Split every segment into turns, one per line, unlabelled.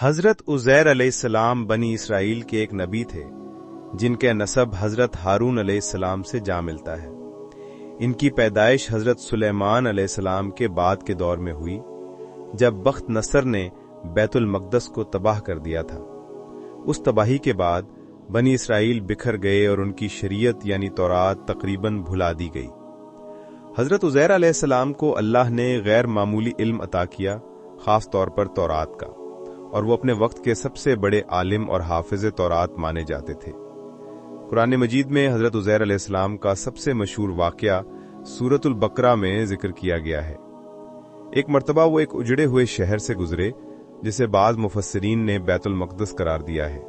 حضرت عزیر علیہ السلام بنی اسرائیل کے ایک نبی تھے جن کے نسب حضرت ہارون علیہ السلام سے جا ملتا ہے۔ ان کی پیدائش حضرت سلیمان علیہ السلام کے بعد کے دور میں ہوئی جب بخت نصر نے بیت المقدس کو تباہ کر دیا تھا۔ اس تباہی کے بعد بنی اسرائیل بکھر گئے اور ان کی شریعت یعنی تورات تقریباً بھلا دی گئی۔ حضرت عزیر علیہ السلام کو اللہ نے غیر معمولی علم عطا کیا، خاص طور پر تورات کا، اور وہ اپنے وقت کے سب سے بڑے عالم اور حافظ تورات مانے جاتے تھے۔ قرآن مجید میں حضرت عزیر علیہ السلام کا سب سے مشہور واقعہ سورۃ البقرہ میں ذکر کیا گیا ہے۔ ایک مرتبہ وہ ایک اجڑے ہوئے شہر سے گزرے جسے بعض مفسرین نے بیت المقدس قرار دیا ہے۔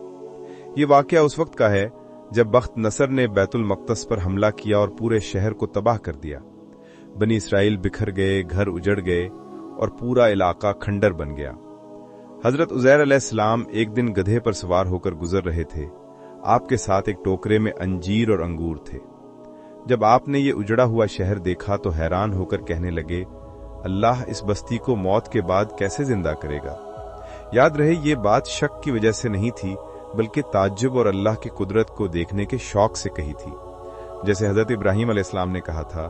یہ واقعہ اس وقت کا ہے جب بخت نصر نے بیت المقدس پر حملہ کیا اور پورے شہر کو تباہ کر دیا۔ بنی اسرائیل بکھر گئے، گھر اجڑ گئے اور پورا علاقہ کھنڈر بن گیا۔ حضرت عزیر علیہ السلام ایک دن گدھے پر سوار ہو کر گزر رہے تھے۔ آپ کے ساتھ ایک ٹوکرے میں انجیر اور انگور تھے۔ جب آپ نے یہ اجڑا ہوا شہر دیکھا تو حیران ہو کر کہنے لگے، اللہ اس بستی کو موت کے بعد کیسے زندہ کرے گا؟ یاد رہے یہ بات شک کی وجہ سے نہیں تھی بلکہ تعجب اور اللہ کی قدرت کو دیکھنے کے شوق سے کہی تھی۔ جیسے حضرت ابراہیم علیہ السلام نے کہا تھا،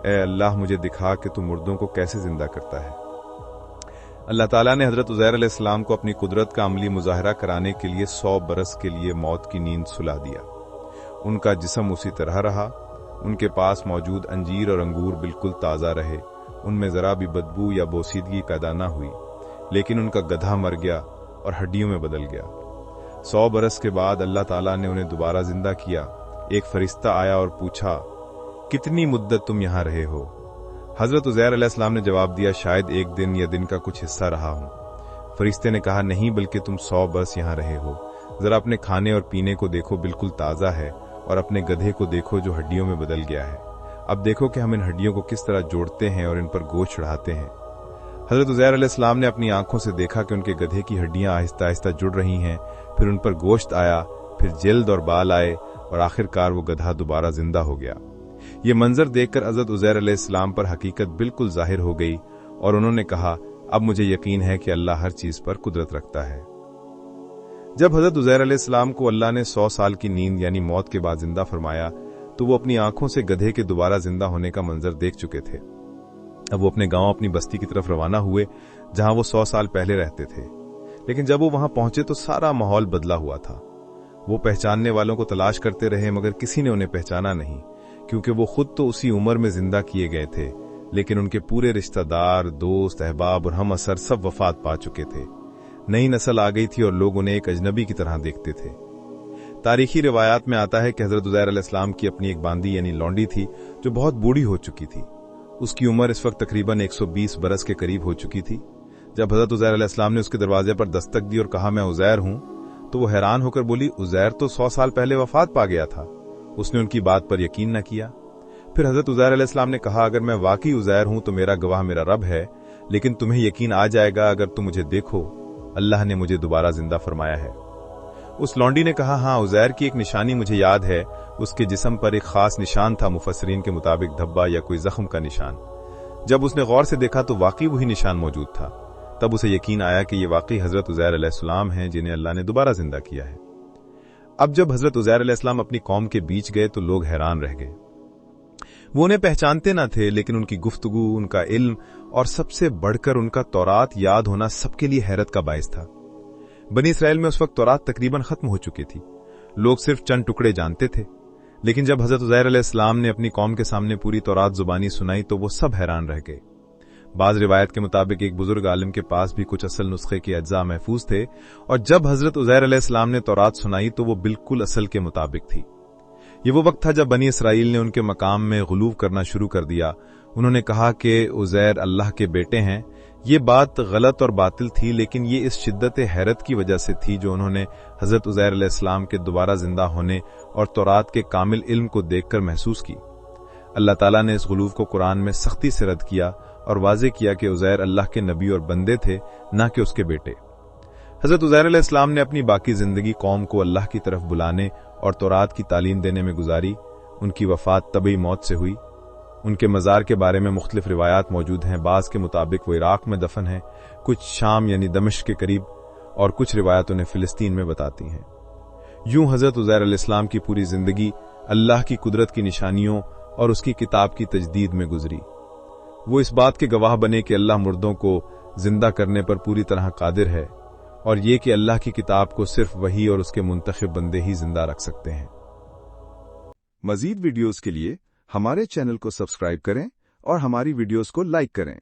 اے اللہ مجھے دکھا کہ تو مردوں کو کیسے زندہ کرتا ہے۔ اللہ تعالیٰ نے حضرت عزیر علیہ السلام کو اپنی قدرت کا عملی مظاہرہ کرانے کے لیے 100 برس کے لیے موت کی نیند سلا دیا۔ ان کا جسم اسی طرح رہا، ان کے پاس موجود انجیر اور انگور بالکل تازہ رہے، ان میں ذرا بھی بدبو یا بوسیدگی پیدا نہ ہوئی، لیکن ان کا گدھا مر گیا اور ہڈیوں میں بدل گیا۔ 100 برس کے بعد اللہ تعالیٰ نے انہیں دوبارہ زندہ کیا۔ ایک فرشتہ آیا اور پوچھا، کتنی مدت تم یہاں رہے ہو؟ حضرت عزیر علیہ السلام نے جواب دیا، شاید ایک دن یا دن کا کچھ حصہ رہا ہوں۔ فرشتے نے کہا، نہیں بلکہ تم 100 برس یہاں رہے ہو۔ ذرا اپنے کھانے اور پینے کو دیکھو، بالکل تازہ ہے، اور اپنے گدھے کو دیکھو جو ہڈیوں میں بدل گیا ہے۔ اب دیکھو کہ ہم ان ہڈیوں کو کس طرح جوڑتے ہیں اور ان پر گوشت چڑھاتے ہیں۔ حضرت عزیر علیہ السلام نے اپنی آنکھوں سے دیکھا کہ ان کے گدھے کی ہڈیاں آہستہ آہستہ جڑ رہی ہیں، پھر ان پر گوشت آیا، پھر جلد اور بال آئے، اور آخر کار وہ گدھا دوبارہ زندہ ہو گیا۔ یہ منظر دیکھ کر حضرت عزیر علیہ السلام پر حقیقت بالکل ظاہر ہو گئی، اور انہوں نے کہا، اب مجھے یقین ہے کہ اللہ ہر چیز پر قدرت رکھتا ہے۔ جب حضرت عزیر علیہ السلام کو اللہ نے 100 سال کی نیند یعنی موت کے بعد زندہ فرمایا تو وہ اپنی آنکھوں سے گدھے کے دوبارہ زندہ ہونے کا منظر دیکھ چکے تھے۔ اب وہ اپنے گاؤں، اپنی بستی کی طرف روانہ ہوئے جہاں وہ 100 سال پہلے رہتے تھے، لیکن جب وہ وہاں پہنچے تو سارا ماحول بدلا ہوا تھا۔ وہ پہچاننے والوں کو تلاش کرتے رہے مگر کسی نے انہیں پہچانا نہیں، کیونکہ وہ خود تو اسی عمر میں زندہ کیے گئے تھے، لیکن ان کے پورے رشتہ دار، دوست، احباب اور ہم اثر سب وفات پا چکے تھے۔ نئی نسل آ گئی تھی اور لوگ انہیں ایک اجنبی کی طرح دیکھتے تھے۔ تاریخی روایات میں آتا ہے کہ حضرت عزیر علیہ السلام کی اپنی ایک باندی یعنی لونڈی تھی جو بہت بوڑھی ہو چکی تھی۔ اس کی عمر اس وقت تقریباً 120 برس کے قریب ہو چکی تھی۔ جب حضرت عزیر علیہ السلام نے اس کے دروازے پر دستک دی اور کہا، میں عزیر ہوں، تو وہ حیران ہو کر بولی، عزیر تو 100 سال پہلے وفات پا گیا تھا۔ اس نے ان کی بات پر یقین نہ کیا۔ پھر حضرت عزیر علیہ السلام نے کہا، اگر میں واقعی عزیر ہوں تو میرا گواہ میرا رب ہے، لیکن تمہیں یقین آ جائے گا اگر تم مجھے دیکھو، اللہ نے مجھے دوبارہ زندہ فرمایا ہے۔ اس لونڈی نے کہا، ہاں عزیر کی ایک نشانی مجھے یاد ہے، اس کے جسم پر ایک خاص نشان تھا، مفسرین کے مطابق دھبا یا کوئی زخم کا نشان۔ جب اس نے غور سے دیکھا تو واقعی وہی نشان موجود تھا۔ تب اسے یقین آیا کہ یہ واقعی حضرت عزیر علیہ السلام ہیں جنہیں اللہ نے دوبارہ زندہ کیا ہے۔ اب جب حضرت عزیر علیہ السلام اپنی قوم کے بیچ گئے تو لوگ حیران رہ گئے۔ وہ انہیں پہچانتے نہ تھے، لیکن ان کی گفتگو، ان کا علم اور سب سے بڑھ کر ان کا تورات یاد ہونا سب کے لیے حیرت کا باعث تھا۔ بنی اسرائیل میں اس وقت تورات تقریباً ختم ہو چکی تھی، لوگ صرف چند ٹکڑے جانتے تھے، لیکن جب حضرت عزیر علیہ السلام نے اپنی قوم کے سامنے پوری تورات زبانی سنائی تو وہ سب حیران رہ گئے۔ بعض روایت کے مطابق ایک بزرگ عالم کے پاس بھی کچھ اصل نسخے کے اجزاء محفوظ تھے، اور جب حضرت عزیر علیہ السلام نے تورات سنائی تو وہ بالکل اصل کے مطابق تھی۔ یہ وہ وقت تھا جب بنی اسرائیل نے ان کے مقام میں غلو کرنا شروع کر دیا۔ انہوں نے کہا کہ عزیر اللہ کے بیٹے ہیں۔ یہ بات غلط اور باطل تھی، لیکن یہ اس شدت حیرت کی وجہ سے تھی جو انہوں نے حضرت عزیر علیہ السلام کے دوبارہ زندہ ہونے اور تورات کے کامل علم کو دیکھ کر محسوس کی۔ اللہ تعالیٰ نے اس غلو کو قرآن میں سختی سے رد کیا اور واضح کیا کہ عزیر اللہ کے نبی اور بندے تھے، نہ کہ اس کے بیٹے۔ حضرت عزیر علیہ السلام نے اپنی باقی زندگی قوم کو اللہ کی طرف بلانے اور تورات کی تعلیم دینے میں گزاری۔ ان کی وفات طبعی موت سے ہوئی۔ ان کے مزار کے بارے میں مختلف روایات موجود ہیں۔ بعض کے مطابق وہ عراق میں دفن ہیں، کچھ شام یعنی دمشق کے قریب، اور کچھ روایت انہیں فلسطین میں بتاتی ہیں۔ یوں حضرت عزیر علیہ السلام کی پوری زندگی اللہ کی قدرت کی نشانیوں اور اس کی کتاب کی تجدید میں گزری۔ وہ اس بات کے گواہ بنے کہ اللہ مردوں کو زندہ کرنے پر پوری طرح قادر ہے، اور یہ کہ اللہ کی کتاب کو صرف وہی اور اس کے منتخب بندے ہی زندہ رکھ سکتے ہیں۔
مزید ویڈیوز کے لیے ہمارے چینل کو سبسکرائب کریں اور ہماری ویڈیوز کو لائک کریں۔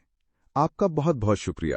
آپ کا بہت بہت شکریہ۔